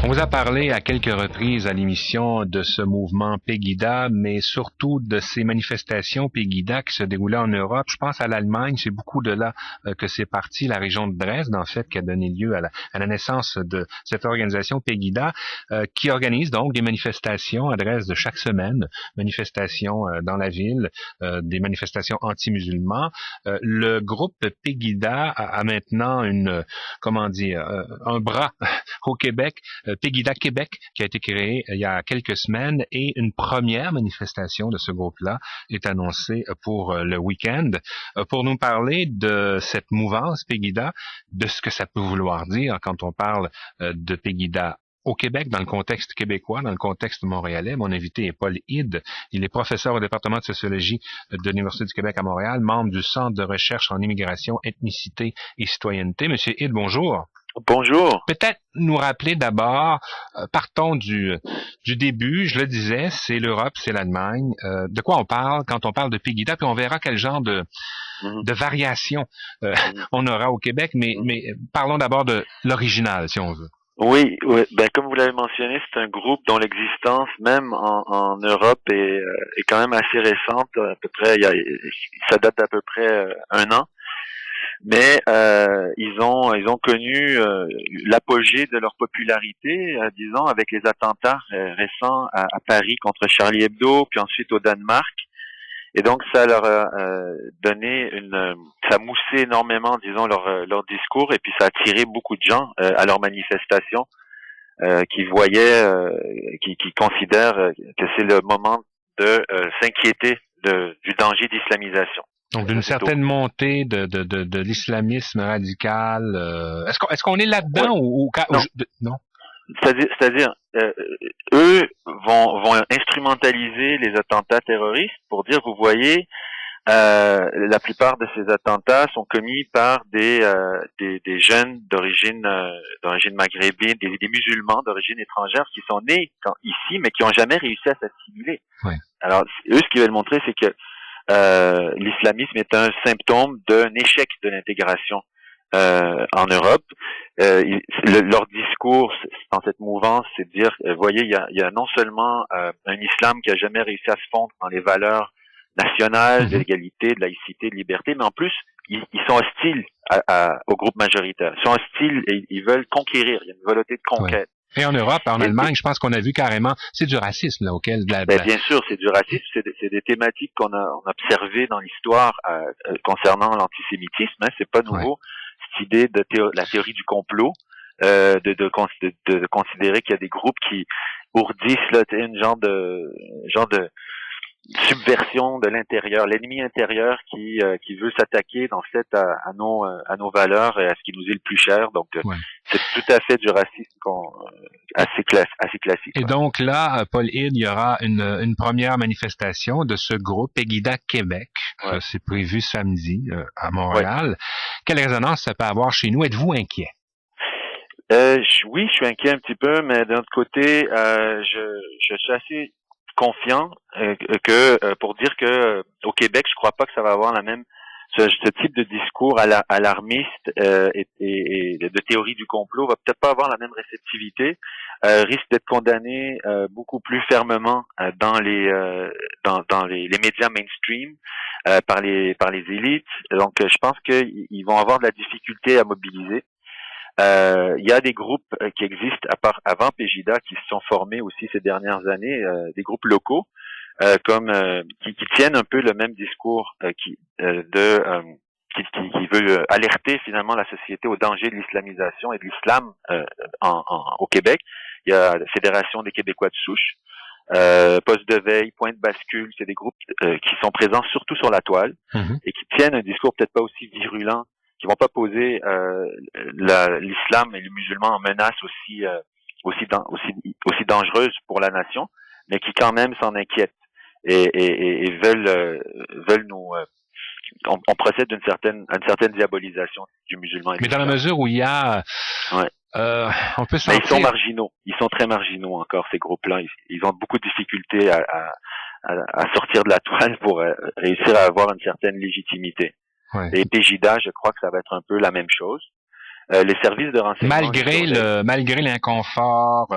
On vous a parlé à quelques reprises à l'émission de ce mouvement Pegida, mais surtout de ces manifestations Pegida qui se déroulaient en Europe. Je pense à l'Allemagne, c'est beaucoup de là que c'est parti, la région de Dresde, en fait, qui a donné lieu à la naissance de cette organisation Pegida, qui organise donc des manifestations à Dresde chaque semaine, manifestations dans la ville, des manifestations anti-musulmans. Le groupe Pegida a maintenant un bras au Québec, Pegida Québec, qui a été créé il y a quelques semaines, et une première manifestation de ce groupe-là est annoncée pour le week-end. Pour nous parler de cette mouvance Pegida, de ce que ça peut vouloir dire quand on parle de Pegida au Québec, dans le contexte québécois, dans le contexte montréalais. Mon invité est Paul Hide. Il est professeur au département de sociologie de l'Université du Québec à Montréal, membre du Centre de recherche en immigration, ethnicité et citoyenneté. Monsieur Hide, bonjour. Bonjour. Peut-être nous rappeler d'abord, partons du début, je le disais, c'est l'Europe, c'est l'Allemagne. De quoi on parle quand on parle de Pegida, puis on verra quel genre de variation on aura au Québec, mais parlons d'abord de l'original, si on veut. Oui, ben comme vous l'avez mentionné, c'est un groupe dont l'existence, même en Europe, est quand même assez récente. À peu près, ça date d'à peu près un an. Mais ils ont connu l'apogée de leur popularité, disons, avec les attentats récents à Paris contre Charlie Hebdo, puis ensuite au Danemark. Et donc ça leur a donné ça moussait énormément, disons, leur discours, et puis ça a attiré beaucoup de gens à leurs manifestations qui considèrent que c'est le moment de s'inquiéter du danger d'islamisation. Donc d'une certaine montée de l'islamisme radical. Est-ce qu'on est là-dedans ou non? C'est-à-dire eux vont instrumentaliser les attentats terroristes pour dire, vous voyez, la plupart de ces attentats sont commis par des jeunes d'origine maghrébine, des musulmans d'origine étrangère qui sont nés ici mais qui ont jamais réussi à s'assimiler. Oui. Alors eux, ce qu'ils veulent montrer, c'est que l'islamisme est un symptôme d'un échec de l'intégration en Europe. Leur discours dans cette mouvance, c'est de dire, voyez, il y a non seulement un islam qui a jamais réussi à se fondre dans les valeurs nationales, de l'égalité, de laïcité, de liberté, mais en plus, ils sont hostiles au groupe majoritaire. Ils sont hostiles et ils veulent conquérir. Il y a une volonté de conquête. Oui. Et en Europe, en Allemagne, je pense qu'on a vu carrément, c'est du racisme, là, auquel... Bien sûr, c'est du racisme, c'est des thématiques qu'on a observées dans l'histoire concernant l'antisémitisme, hein, c'est pas nouveau. Cette idée de la théorie du complot, de considérer qu'il y a des groupes qui ourdissent là, une genre de subversion de l'intérieur, l'ennemi intérieur qui veut s'attaquer en fait à nos valeurs et à ce qui nous est le plus cher. Donc c'est tout à fait du racisme assez classique. Et donc là, Paul Hide, il y aura une première manifestation de ce groupe Pegida Québec. Ouais. C'est prévu samedi à Montréal. Ouais. Quelle résonance ça peut avoir chez nous? Êtes-vous inquiet? Oui, je suis inquiet un petit peu, mais d'un autre côté, je suis assez confiant que pour dire que au Québec, je crois pas que ça va avoir ce type de discours alarmiste et de théorie du complot va peut-être pas avoir la même réceptivité, risque d'être condamné beaucoup plus fermement dans les médias mainstream par les élites. Donc je pense qu'ils vont avoir de la difficulté à mobiliser. Il y a des groupes qui existent avant Pegida qui se sont formés aussi ces dernières années, des groupes locaux qui tiennent un peu le même discours qui veut alerter finalement la société au danger de l'islamisation et de l'islam au Québec. Il y a la Fédération des Québécois de souche, Poste de veille, Point de bascule, c'est des groupes qui sont présents surtout sur la toile et qui tiennent un discours peut-être pas aussi virulent, qui vont pas poser l'islam et les musulmans en menace aussi dangereuse pour la nation, mais qui quand même s'en inquiètent et veulent nous on procède à une certaine diabolisation du musulman. Mais dans la mesure où il y a on peut sentir... Mais ils sont marginaux, ils sont très marginaux encore, ces groupes-là. Ils ont beaucoup de difficultés à sortir de la toile pour réussir à avoir une certaine légitimité. Ouais. Et Pegida, je crois que ça va être un peu la même chose. les services de renseignement... Malgré l'inconfort,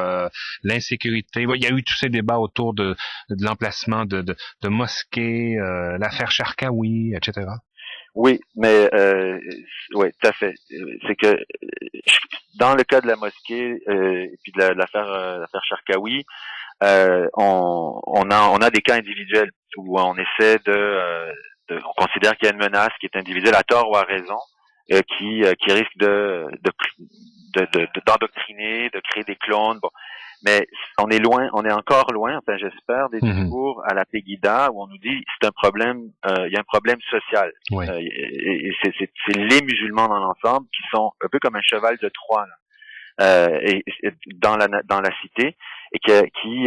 l'insécurité, il y a eu tous ces débats autour de l'emplacement de mosquées, l'affaire Charkaoui, etc. Oui, mais oui, tout à fait. C'est que dans le cas de la mosquée et puis de l'affaire Charkaoui, on a des cas individuels où on essaie on considère qu'il y a une menace qui est individuelle à tort ou à raison, qui risque d'endoctriner, de créer des clones. Bon, mais on est encore loin, enfin j'espère, des discours à la Pegida où on nous dit c'est un problème, il y a un problème social. Oui. Et c'est les musulmans dans l'ensemble qui sont un peu comme un cheval de Troie là. Et dans la cité et qui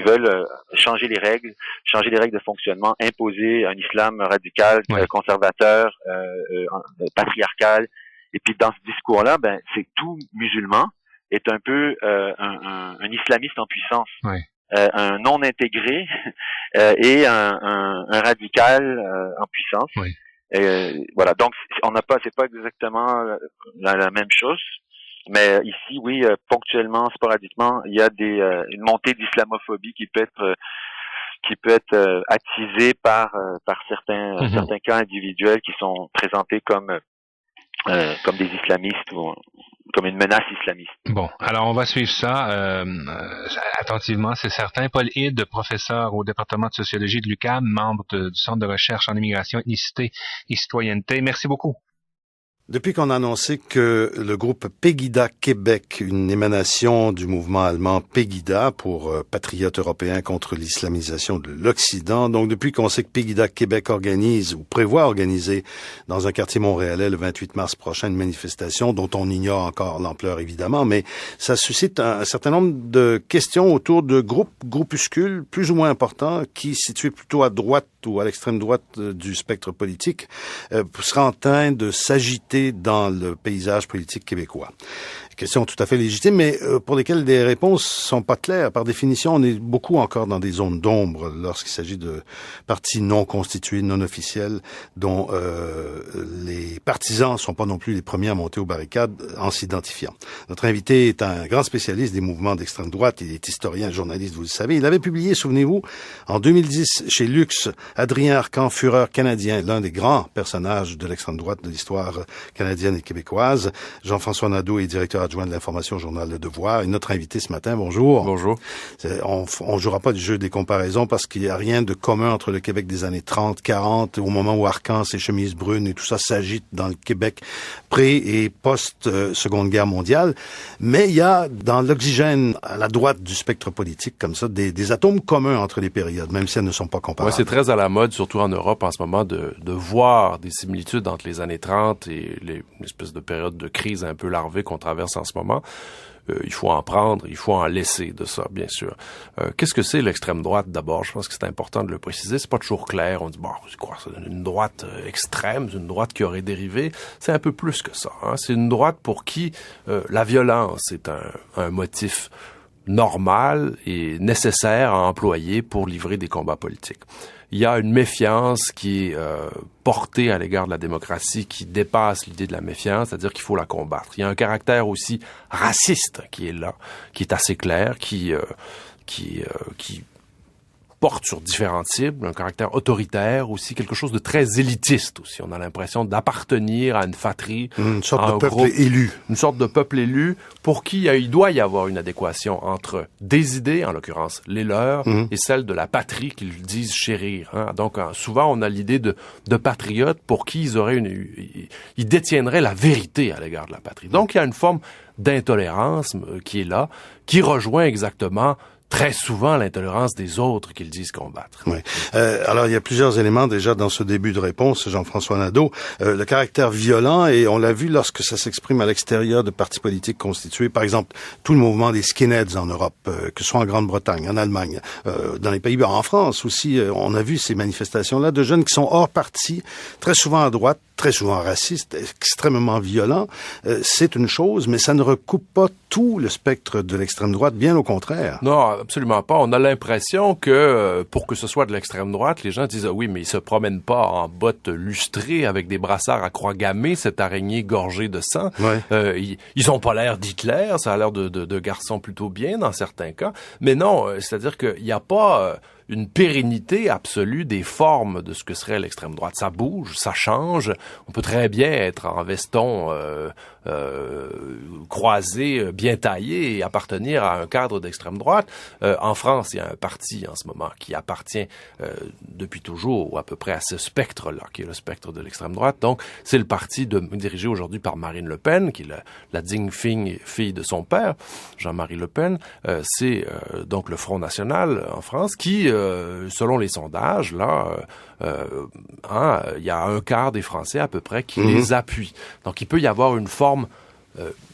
veulent changer les règles de fonctionnement, imposer un islam radical, conservateur, patriarcal. Et puis dans ce discours-là, c'est que tout musulman est un peu un islamiste en puissance, un non intégré et un radical en puissance. Oui. Voilà. Donc c'est pas exactement la même chose. Mais ici, oui, ponctuellement, sporadiquement, il y a une montée d'islamophobie qui peut être attisée par certains cas individuels qui sont présentés comme des islamistes ou comme une menace islamiste. Bon, alors on va suivre ça attentivement, c'est certain. Paul Hide, professeur au département de sociologie de l'UQAM, membre du Centre de recherche en immigration, ethnicité et citoyenneté. Merci beaucoup. Depuis qu'on a annoncé que le groupe Pegida Québec, une émanation du mouvement allemand Pegida pour patriotes européens contre l'islamisation de l'Occident, donc depuis qu'on sait que Pegida Québec organise ou prévoit organiser dans un quartier montréalais le 28 mars prochain une manifestation dont on ignore encore l'ampleur évidemment, mais ça suscite un certain nombre de questions autour de groupuscules plus ou moins importants qui, situés plutôt à droite ou à l'extrême droite du spectre politique, sera en train de s'agiter dans le paysage politique québécois. Question tout à fait légitime, mais pour lesquelles les réponses sont pas claires. Par définition, on est beaucoup encore dans des zones d'ombre lorsqu'il s'agit de partis non constitués, non officiels, dont les partisans sont pas non plus les premiers à monter aux barricades en s'identifiant. Notre invité est un grand spécialiste des mouvements d'extrême droite. Il est historien, journaliste, vous le savez. Il avait publié, souvenez-vous, en 2010 chez Lux, Adrien Arcan, Führer canadien, l'un des grands personnages de l'extrême droite de l'histoire canadienne et québécoise. Jean-François Nadeau est directeur adjoint de l'information au journal Le Devoir. Et notre invité ce matin, bonjour. Bonjour. On jouera pas du jeu des comparaisons parce qu'il n'y a rien de commun entre le Québec des années 30, 40, au moment où Arcan, ses chemises brunes et tout ça s'agite dans le Québec pré- et post-Seconde Guerre mondiale. Mais il y a dans l'oxygène, à la droite du spectre politique, comme ça, des atomes communs entre les périodes, même si elles ne sont pas comparables. Ouais, c'est très à la mode, surtout en Europe en ce moment, de voir des similitudes entre les années 30 et l'espèce de période de crise un peu larvée qu'on traverse en ce moment. Il faut en prendre, il faut en laisser de ça, bien sûr. Qu'est-ce que c'est l'extrême droite, d'abord? Je pense que c'est important de le préciser. C'est pas toujours clair. On dit, bon, c'est quoi, c'est une droite extrême, une droite qui aurait dérivé. C'est un peu plus que ça, hein. C'est une droite pour qui la violence est un motif normal et nécessaire à employer pour livrer des combats politiques. Il y a une méfiance qui est portée à l'égard de la démocratie qui dépasse l'idée de la méfiance, c'est-à-dire qu'il faut la combattre. Il y a un caractère aussi raciste qui est là, qui est assez clair, qui porte sur différentes cibles, un caractère autoritaire aussi, quelque chose de très élitiste aussi. On a l'impression d'appartenir à une fatrie, une sorte de peuple élu. Une sorte de peuple élu pour qui il doit y avoir une adéquation entre des idées, en l'occurrence les leurs, et celles de la patrie qu'ils disent chérir. Hein. Donc souvent on a l'idée de patriotes pour qui ils détiendraient la vérité à l'égard de la patrie. Donc il y a une forme d'intolérance qui est là, qui rejoint exactement très souvent l'intolérance des autres qu'ils disent combattre. Oui. Alors, il y a plusieurs éléments déjà dans ce début de réponse, Jean-François Nadeau. Le caractère violent, et on l'a vu lorsque ça s'exprime à l'extérieur de partis politiques constitués, par exemple, tout le mouvement des skinheads en Europe, que ce soit en Grande-Bretagne, en Allemagne, dans les Pays-Bas, en France aussi, on a vu ces manifestations-là de jeunes qui sont hors parti, très souvent à droite, très souvent raciste, extrêmement violent, c'est une chose, mais ça ne recoupe pas tout le spectre de l'extrême droite, bien au contraire. Non, absolument pas. On a l'impression que pour que ce soit de l'extrême droite, les gens disent oui, mais ils se promènent pas en bottes lustrées avec des brassards à croix gammée, cette araignée gorgée de sang. Ouais. Ils ont pas l'air d'Hitler, ça a l'air de garçons plutôt bien dans certains cas. Mais non, c'est-à-dire qu'il n'y a pas une pérennité absolue des formes de ce que serait l'extrême droite. Ça bouge, ça change. On peut très bien être en veston croisé, bien taillé et appartenir à un cadre d'extrême droite. En France, il y a un parti en ce moment qui appartient depuis toujours ou à peu près à ce spectre-là, qui est le spectre de l'extrême droite. Donc, c'est le parti dirigé aujourd'hui par Marine Le Pen, qui est la digne fille de son père, Jean-Marie Le Pen. C'est donc le Front National en France qui, selon les sondages, là, il y a un quart des Français à peu près qui les appuient. Donc, il peut y avoir une forme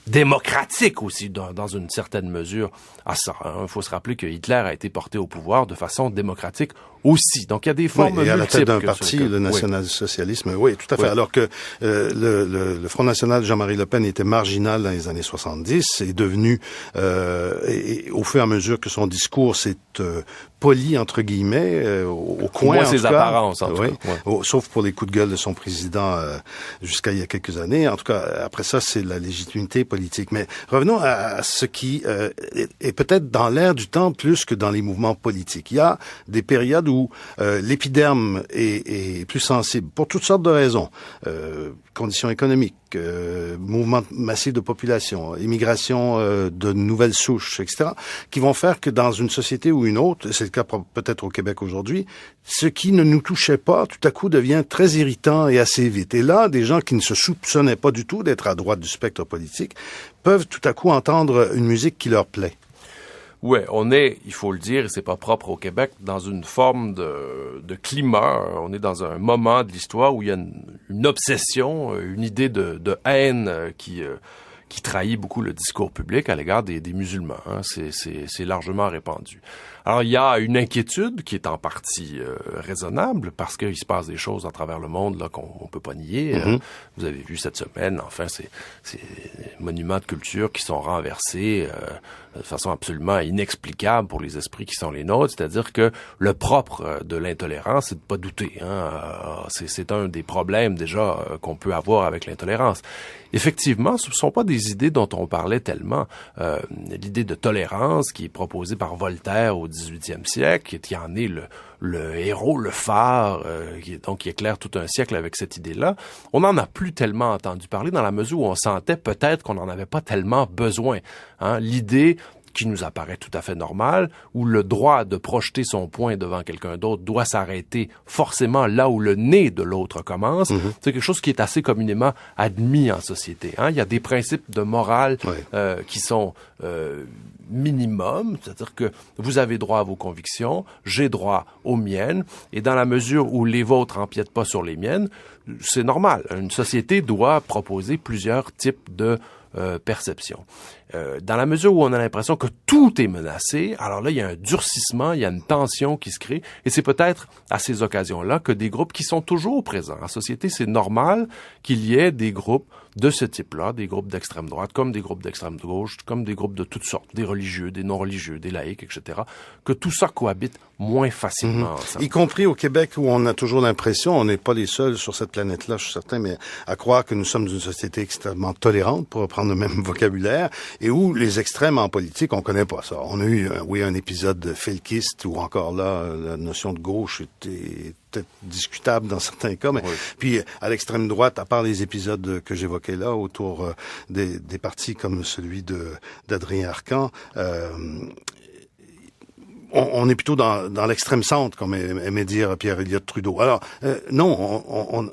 démocratique aussi, dans une certaine mesure, à ça. Il faut se rappeler que Hitler a été porté au pouvoir de façon démocratique aussi. Donc, il y a des formes multiples. Et à la tête d'un parti, le national-socialisme, oui, tout à fait. Oui. Alors que le Front National de Jean-Marie Le Pen était marginal dans les années 70, est devenu, et au fur et à mesure que son discours s'est poli, entre guillemets, au coin, moins ses apparences, en tout cas. Oui, sauf pour les coups de gueule de son président jusqu'à il y a quelques années. En tout cas, après ça, c'est la légitimité politique. Mais revenons à ce qui est peut-être dans l'air du temps plus que dans les mouvements politiques. Il y a des périodes où l'épiderme est plus sensible, pour toutes sortes de raisons. Conditions économiques, mouvements massifs de population, immigration de nouvelles souches, etc., qui vont faire que dans une société ou une autre, c'est le cas peut-être au Québec aujourd'hui, ce qui ne nous touchait pas, tout à coup devient très irritant et assez vite. Et là, des gens qui ne se soupçonnaient pas du tout d'être à droite du spectre politique peuvent tout à coup entendre une musique qui leur plaît. Ouais, on est, il faut le dire, et c'est pas propre au Québec, dans une forme de climat. On est dans un moment de l'histoire où il y a une obsession, une idée de haine qui trahit beaucoup le discours public à l'égard des musulmans. Hein. C'est largement répandu. Alors, il y a une inquiétude qui est en partie raisonnable parce qu'il se passe des choses à travers le monde là qu'on peut pas nier. Vous avez vu cette semaine, enfin, ces monuments de culture qui sont renversés de façon absolument inexplicable pour les esprits qui sont les nôtres. C'est-à-dire que le propre de l'intolérance, c'est de pas douter. Hein. C'est un des problèmes déjà qu'on peut avoir avec l'intolérance. Effectivement, ce ne sont pas des idées dont on parlait tellement. L'idée de tolérance qui est proposée par Voltaire au XVIIIe siècle, qui en est le héros, le phare, qui éclaire tout un siècle avec cette idée-là, on n'en a plus tellement entendu parler dans la mesure où on sentait peut-être qu'on n'en avait pas tellement besoin. Hein? L'idée qui nous apparaît tout à fait normal, où le droit de projeter son point devant quelqu'un d'autre doit s'arrêter forcément là où le nez de l'autre commence. C'est quelque chose qui est assez communément admis en société. Hein? Il y a des principes de morale qui sont minimum, c'est-à-dire que vous avez droit à vos convictions, j'ai droit aux miennes, et dans la mesure où les vôtres empiètent pas sur les miennes, c'est normal. Une société doit proposer plusieurs types de perception. Dans la mesure où on a l'impression que tout est menacé, alors là, il y a un durcissement, il y a une tension qui se crée, et c'est peut-être à ces occasions-là que des groupes qui sont toujours présents en société, c'est normal qu'il y ait des groupes de ce type-là, des groupes d'extrême droite, comme des groupes d'extrême gauche, comme des groupes de toutes sortes, des religieux, des non-religieux, des laïcs, etc., que tout ça cohabite moins facilement ensemble. Y compris au Québec, où on a toujours l'impression, on n'est pas les seuls sur cette planète-là, je suis certain, mais à croire que nous sommes une société extrêmement tolérante, pour reprendre le même vocabulaire, et où les extrêmes en politique, on connaît pas ça. On a eu, un épisode felkiste, où encore là, la notion de gauche était peut-être discutable dans certains cas, mais puis à l'extrême droite, à part les épisodes que j'évoquais là, autour des partis comme celui d'Adrien Arcan, on est plutôt dans l'extrême centre, comme aimait dire Pierre Elliott Trudeau. Alors, non,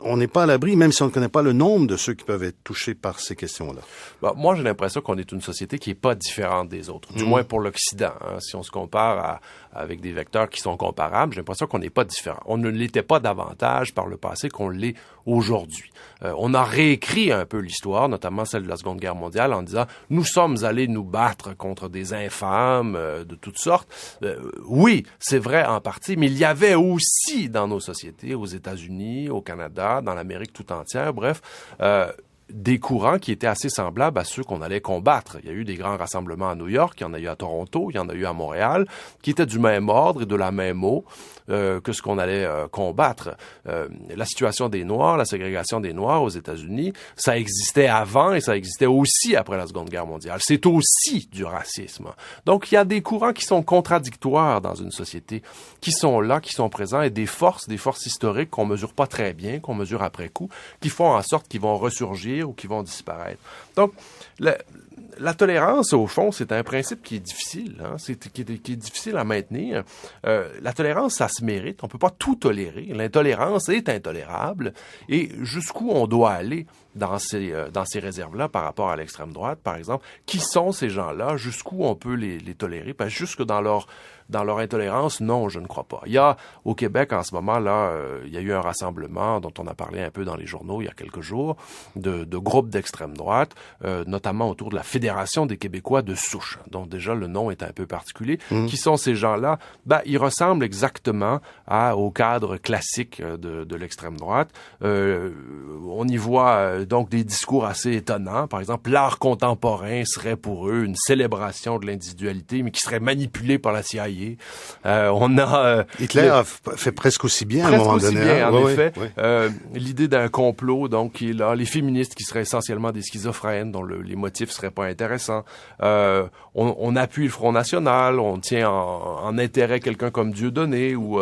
on n'est pas à l'abri, même si on ne connaît pas le nombre de ceux qui peuvent être touchés par ces questions-là. Bah, moi, j'ai l'impression qu'on est une société qui est pas différente des autres, du moins pour l'Occident. Hein. Si on se compare avec des vecteurs qui sont comparables, j'ai l'impression qu'on n'est pas différent. On ne l'était pas davantage par le passé qu'on l'est aujourd'hui. On a réécrit un peu l'histoire, notamment celle de la Seconde Guerre mondiale, en disant « Nous sommes allés nous battre contre des infâmes de toutes sortes. oui, c'est vrai en partie, mais il y avait aussi dans nos sociétés, aux États-Unis, au Canada, dans l'Amérique tout entière, bref, des courants qui étaient assez semblables à ceux qu'on allait combattre. Il y a eu des grands rassemblements à New York, il y en a eu à Toronto, il y en a eu à Montréal, qui étaient du même ordre et de la même eau que ce qu'on allait combattre. La situation des Noirs, la ségrégation des Noirs aux États-Unis, ça existait avant et ça existait aussi après la Seconde Guerre mondiale. C'est aussi du racisme. Donc, il y a des courants qui sont contradictoires dans une société, qui sont là, qui sont présents, et des forces historiques qu'on mesure pas très bien, qu'on mesure après coup, qui font en sorte qu'ils vont ressurgir ou qui vont disparaître. Donc, la tolérance, au fond, c'est un principe qui est difficile, hein, qui est difficile à maintenir. La tolérance, ça se mérite. On peut pas tout tolérer. L'intolérance est intolérable. Et jusqu'où on doit aller dans ces réserves-là par rapport à l'extrême droite, par exemple? Qui sont ces gens-là? Jusqu'où on peut les tolérer? Parce que jusque dans leur intolérance, non, je ne crois pas. Il y a, au Québec, en ce moment-là, il y a eu un rassemblement dont on a parlé un peu dans les journaux il y a quelques jours, de groupes d'extrême droite, notamment autour de la Fédération des Québécois de souche, dont déjà le nom est un peu particulier. Qui sont ces gens-là? Ils ressemblent exactement au cadre classique de l'extrême droite. On y voit donc des discours assez étonnants. Par exemple, l'art contemporain serait pour eux une célébration de l'individualité, mais qui serait manipulée par la CIA. Hitler a fait presque aussi bien à un moment donné. Bien, en effet. L'idée d'un complot, donc, qui est là. Les féministes qui seraient essentiellement des schizophrènes, dont les motifs seraient pas intéressants. On appuie le Front National, on tient en intérêt quelqu'un comme Dieudonné ou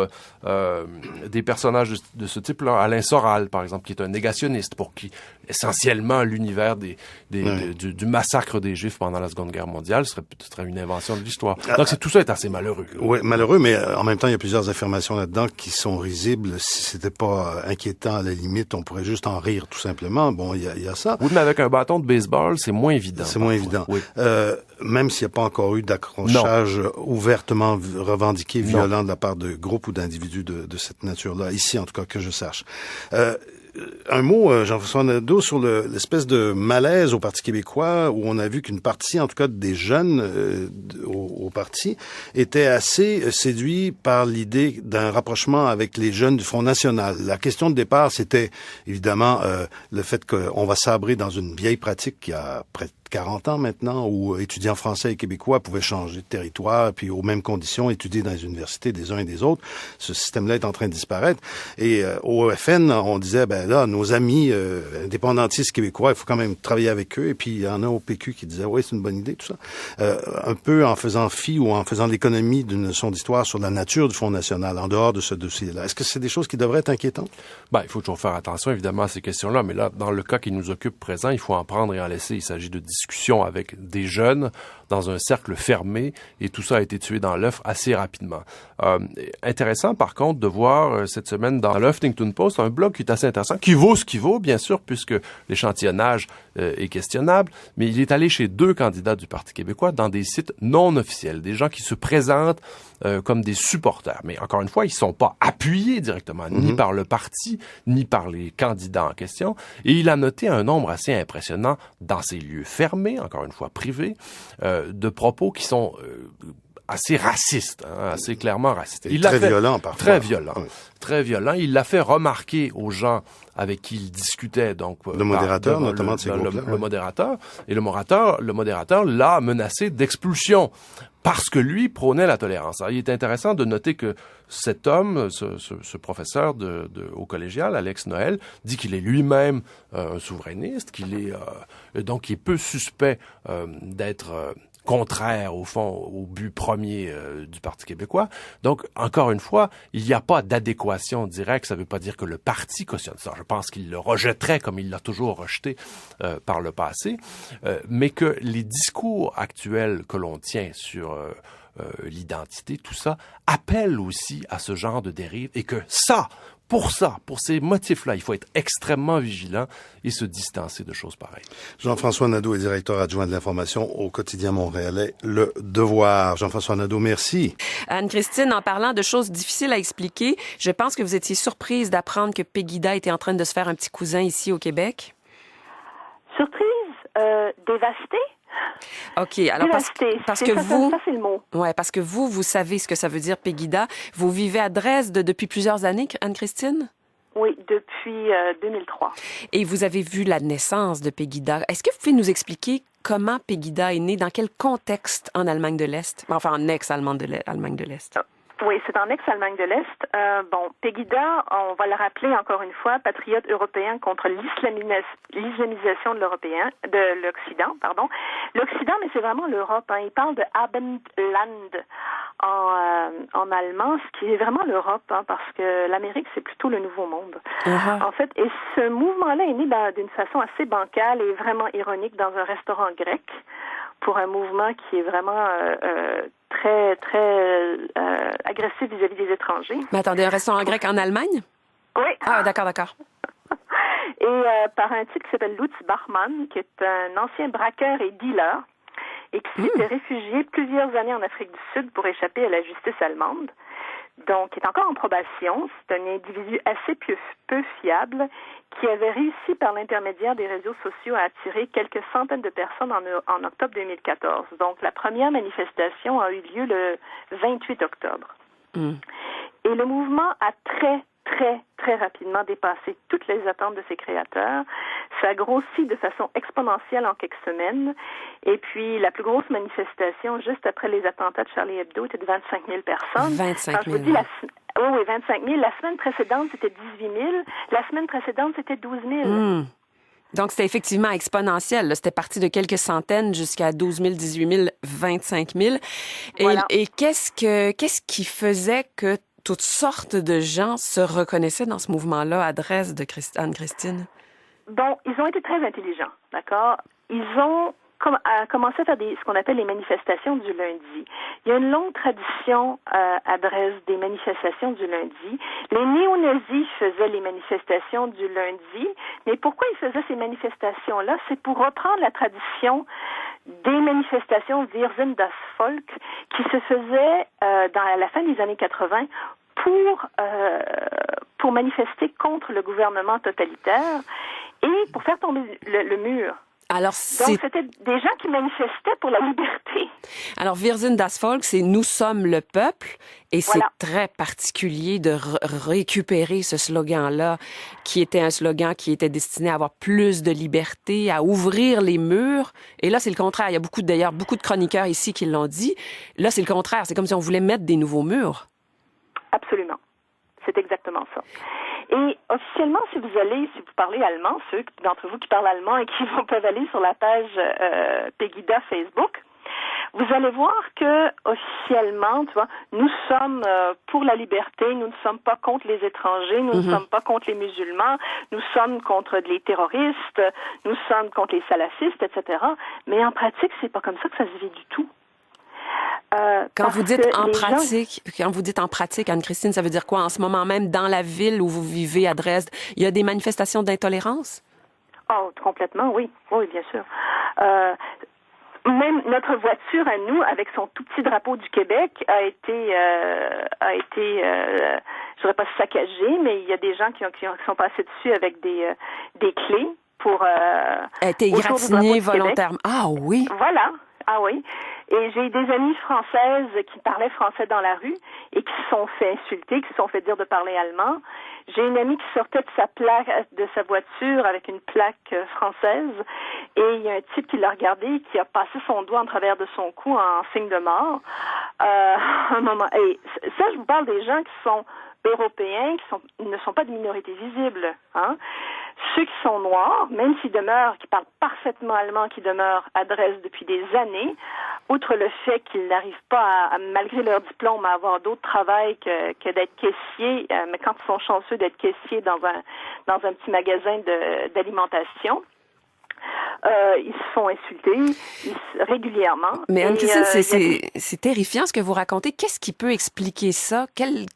des personnages de ce type-là. Alain Soral, par exemple, qui est un négationniste pour qui essentiellement l'univers du massacre des Juifs pendant la Seconde Guerre mondiale serait une invention de l'histoire. Donc tout ça est assez malheureux. Oui, malheureux, mais en même temps, il y a plusieurs affirmations là-dedans qui sont risibles. Si c'était pas inquiétant, à la limite, on pourrait juste en rire, tout simplement. Bon, il y a ça. Oui, mais avec un bâton de baseball, c'est moins évident. C'est moins évident. Oui. Même s'il n'y a pas encore eu d'accrochage ouvertement revendiqué, violent de la part de groupes ou d'individus de cette nature-là, ici, en tout cas, que je sache. Un mot, Jean-François Nadeau, sur l'espèce de malaise au Parti québécois, où on a vu qu'une partie, en tout cas des jeunes au parti, étaient assez séduits par l'idée d'un rapprochement avec les jeunes du Front national. La question de départ, c'était évidemment le fait qu'on va sabrer dans une vieille pratique qui a près de 40 ans maintenant, où étudiants français et québécois pouvaient changer de territoire, puis aux mêmes conditions étudier dans les universités des uns et des autres. Ce système-là est en train de disparaître. Et au FN, on disait, là, nos amis indépendantistes québécois, il faut quand même travailler avec eux. Et puis, il y en a au PQ qui disaient, oui, c'est une bonne idée, tout ça. Un peu en faisant fi ou en faisant l'économie d'une leçon d'histoire sur la nature du Front national, en dehors de ce dossier-là. Est-ce que c'est des choses qui devraient être inquiétantes? Il faut toujours faire attention, évidemment, à ces questions-là. Mais là, dans le cas qui nous occupe présent, il faut en prendre et en laisser. Il s'agit de discussion avec des jeunes dans un cercle fermé, et tout ça a été tué dans l'œuf assez rapidement. Intéressant, par contre, de voir cette semaine dans le Huffington Post un blog qui est assez intéressant, qui vaut ce qu'il vaut, bien sûr, puisque l'échantillonnage est questionnable, mais il est allé chez 2 candidats du Parti québécois dans des sites non officiels, des gens qui se présentent comme des supporters. Mais encore une fois, ils sont pas appuyés directement, ni par le parti, ni par les candidats en question. Et il a noté un nombre assez impressionnant dans ces lieux fermés, encore une fois privés, de propos qui sont assez racistes, assez clairement racistes. Violent parfois. Très violent. Oui. Très violent. Il l'a fait remarquer aux gens avec qui il discutait, donc le modérateur, notamment de ces groupes-là. Le modérateur. Et le modérateur l'a menacé d'expulsion parce que lui prônait la tolérance. Alors, il est intéressant de noter que cet homme, ce professeur au collégial, Alex Noël, dit qu'il est lui-même un souverainiste, qu'il est donc il est peu suspect d'être contraire, au fond, au but premier du Parti québécois. Donc, encore une fois, il n'y a pas d'adéquation directe. Ça ne veut pas dire que le parti cautionne ça. Je pense qu'il le rejetterait comme il l'a toujours rejeté par le passé, mais que les discours actuels que l'on tient sur l'identité, tout ça, appellent aussi à ce genre de dérive, et que pour ces motifs-là, il faut être extrêmement vigilant et se distancer de choses pareilles. Jean-François Nadeau est directeur adjoint de l'information au quotidien montréalais Le Devoir. Jean-François Nadeau, merci. Anne-Christine, en parlant de choses difficiles à expliquer, je pense que vous étiez surprise d'apprendre que Pegida était en train de se faire un petit cousin ici au Québec. Surprise, dévastée. OK. Alors, Dévasté. parce que vous... Ça, c'est le mot. Ouais, parce que vous savez ce que ça veut dire, Pegida. Vous vivez à Dresde depuis plusieurs années, Anne-Christine? Oui, depuis 2003. Et vous avez vu la naissance de Pegida. Est-ce que vous pouvez nous expliquer comment Pegida est né, dans quel contexte en Allemagne de l'Est? Enfin, en ex-Allemagne de l'Est. Oui, c'est en ex-Allemagne de l'Est. Pegida, on va le rappeler encore une fois, patriote européen contre l'islamisation de l'Occident, pardon. L'Occident, mais c'est vraiment l'Europe. Hein. Il parle de Abendland en allemand, ce qui est vraiment l'Europe, hein, parce que l'Amérique, c'est plutôt le Nouveau Monde. Uh-huh. En fait, et ce mouvement-là est né d'une façon assez bancale et vraiment ironique dans un restaurant grec, pour un mouvement qui est vraiment très, très agressif vis-à-vis des étrangers. Mais attendez, un restaurant grec en Allemagne? Oui. Ah, d'accord. Et par un type qui s'appelle Lutz Bachmann, qui est un ancien braqueur et dealer, et qui s'était réfugié plusieurs années en Afrique du Sud pour échapper à la justice allemande. Donc, il est encore en probation. C'est un individu assez peu fiable qui avait réussi par l'intermédiaire des réseaux sociaux à attirer quelques centaines de personnes en octobre 2014. Donc, la première manifestation a eu lieu le 28 octobre. Et le mouvement a très, très, très rapidement dépassé toutes les attentes de ses créateurs. Ça a grossi de façon exponentielle en quelques semaines. Et puis, la plus grosse manifestation, juste après les attentats de Charlie Hebdo, était de 25 000 personnes. 25 000. Quand je vous dis oui, 25 000. La semaine précédente, c'était 18 000. La semaine précédente, c'était 12 000. Donc, c'était effectivement exponentiel. Là. C'était parti de quelques centaines jusqu'à 12 000, 18 000, 25 000. Voilà. Et qu'est-ce qui faisait que toutes sortes de gens se reconnaissaient dans ce mouvement-là à Dresde de Anne-Christine? Bon, ils ont été très intelligents, d'accord? Ils ont commencé à faire ce qu'on appelle les manifestations du lundi. Il y a une longue tradition à Dresde des manifestations du lundi. Les néo-nazis faisaient les manifestations du lundi, mais pourquoi ils faisaient ces manifestations-là? C'est pour reprendre la tradition des manifestations Wir sind das Volk qui se faisaient à la fin des années 80 pour manifester contre le gouvernement totalitaire et pour faire tomber le mur. Alors, Donc, c'était des gens qui manifestaient pour la liberté. Alors, Wir sind das Volk, c'est « Nous sommes le peuple », et Voilà. c'est très particulier de récupérer ce slogan-là, qui était un slogan qui était destiné à avoir plus de liberté, à ouvrir les murs. Et là, c'est le contraire. Il y a beaucoup de chroniqueurs ici qui l'ont dit. Là, c'est le contraire. C'est comme si on voulait mettre des nouveaux murs. Absolument. C'est exactement ça. Et officiellement, si vous parlez allemand, ceux d'entre vous qui parlent allemand et qui peuvent aller sur la page Pegida Facebook, vous allez voir que officiellement, tu vois, nous sommes pour la liberté, nous ne sommes pas contre les étrangers, nous ne sommes pas contre les musulmans, nous sommes contre les terroristes, nous sommes contre les salafistes, etc. Mais en pratique, c'est pas comme ça que ça se vit du tout. Quand vous dites en pratique, Anne-Christine, ça veut dire quoi? En ce moment même, dans la ville où vous vivez à Dresde, il y a des manifestations d'intolérance? Oh, complètement, oui. Oui, bien sûr. Même notre voiture à nous, avec son tout petit drapeau du Québec, a été je dirais pas saccagée, mais il y a des gens qui sont passés dessus avec des clés pour... Elle a été égratignée volontairement. Ah oui? Voilà. Ah oui. Et j'ai des amies françaises qui parlaient français dans la rue et qui se sont fait insulter, qui se sont fait dire de parler allemand. J'ai une amie qui sortait de sa voiture avec une plaque française et il y a un type qui l'a regardé et qui a passé son doigt en travers de son cou en signe de mort. Un moment. Et ça, je vous parle des gens qui sont européens, qui ne sont pas de minorité visible, hein. Ceux qui sont noirs, même qui parlent parfaitement allemand, qui demeurent à Dresde depuis des années, outre le fait qu'ils n'arrivent pas malgré leur diplôme, à avoir d'autre travail que d'être caissier, mais quand ils sont chanceux d'être caissier dans un petit magasin d'alimentation, ils se font insulter régulièrement. Mais Anne-Christine, c'est terrifiant ce que vous racontez. Qu'est-ce qui peut expliquer ça? Quelle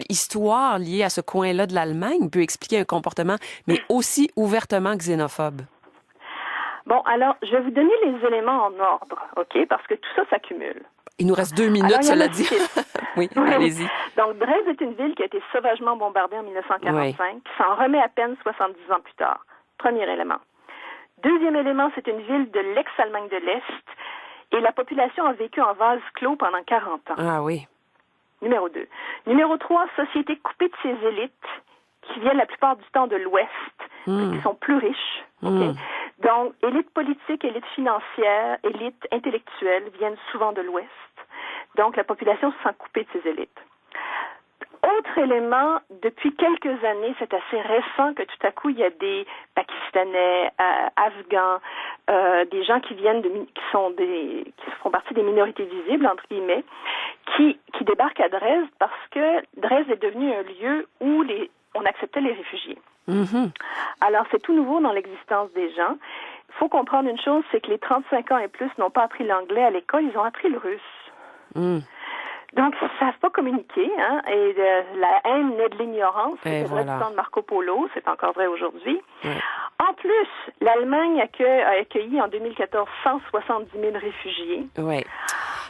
histoire liée à ce coin-là de l'Allemagne peut expliquer un comportement, mais aussi ouvertement xénophobe? Bon, alors, je vais vous donner les éléments en ordre, OK? Parce que tout ça s'accumule. Il nous reste 2 minutes, alors, cela dit. Oui, allez-y. Donc, Dresde est une ville qui a été sauvagement bombardée en 1945, qui s'en remet à peine 70 ans plus tard. Premier élément. Deuxième élément, c'est une ville de l'ex-Allemagne de l'Est et la population a vécu en vase clos pendant 40 ans. Ah oui. Numéro 2. Numéro 3, société coupée de ses élites qui viennent la plupart du temps de l'Ouest, qui sont plus riches. Okay? Donc, élite politique, élite financière, élite intellectuelle viennent souvent de l'Ouest. Donc, la population se sent coupée de ses élites. Autre élément, depuis quelques années, c'est assez récent que tout à coup, il y a des Pakistanais, Afghans, des gens qui viennent qui font partie des minorités visibles, entre guillemets, qui débarquent à Dresde parce que Dresde est devenu un lieu où on acceptait les réfugiés. Alors, c'est tout nouveau dans l'existence des gens. Il faut comprendre une chose, c'est que les 35 ans et plus n'ont pas appris l'anglais à l'école, ils ont appris le russe. Donc, ils ne savent pas communiquer, hein, et la haine naît de l'ignorance. C'est vrai du temps de Marco Polo, c'est encore vrai aujourd'hui. En plus, l'Allemagne a accueilli en 2014 170 000 réfugiés. Oui.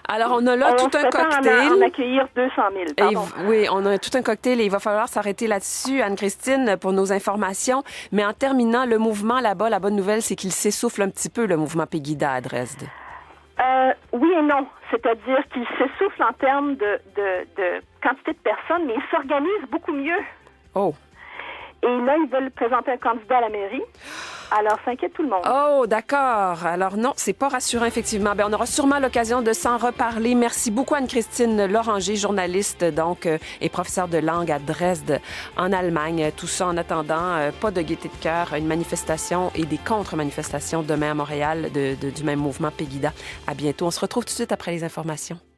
Alors, on a là tout un cocktail. En accueillir 200 000, pardon. Oui, on a tout un cocktail et il va falloir s'arrêter là-dessus, Anne-Christine, pour nos informations. Mais en terminant, le mouvement là-bas, la bonne nouvelle, c'est qu'il s'essouffle un petit peu, le mouvement Pegida à Dresde. Oui et non. C'est-à-dire qu'il s'essouffle en termes de quantité de personnes, mais il s'organise beaucoup mieux. Oh. Et là, ils veulent présenter un candidat à la mairie. Alors, ça inquiète tout le monde. Oh, d'accord. Alors non, c'est pas rassurant, effectivement. On aura sûrement l'occasion de s'en reparler. Merci beaucoup, Anne-Christine Loranger, journaliste donc et professeure de langue à Dresde, en Allemagne. Tout ça en attendant, pas de gaieté de cœur, une manifestation et des contre-manifestations demain à Montréal du même mouvement Pegida. À bientôt. On se retrouve tout de suite après les informations.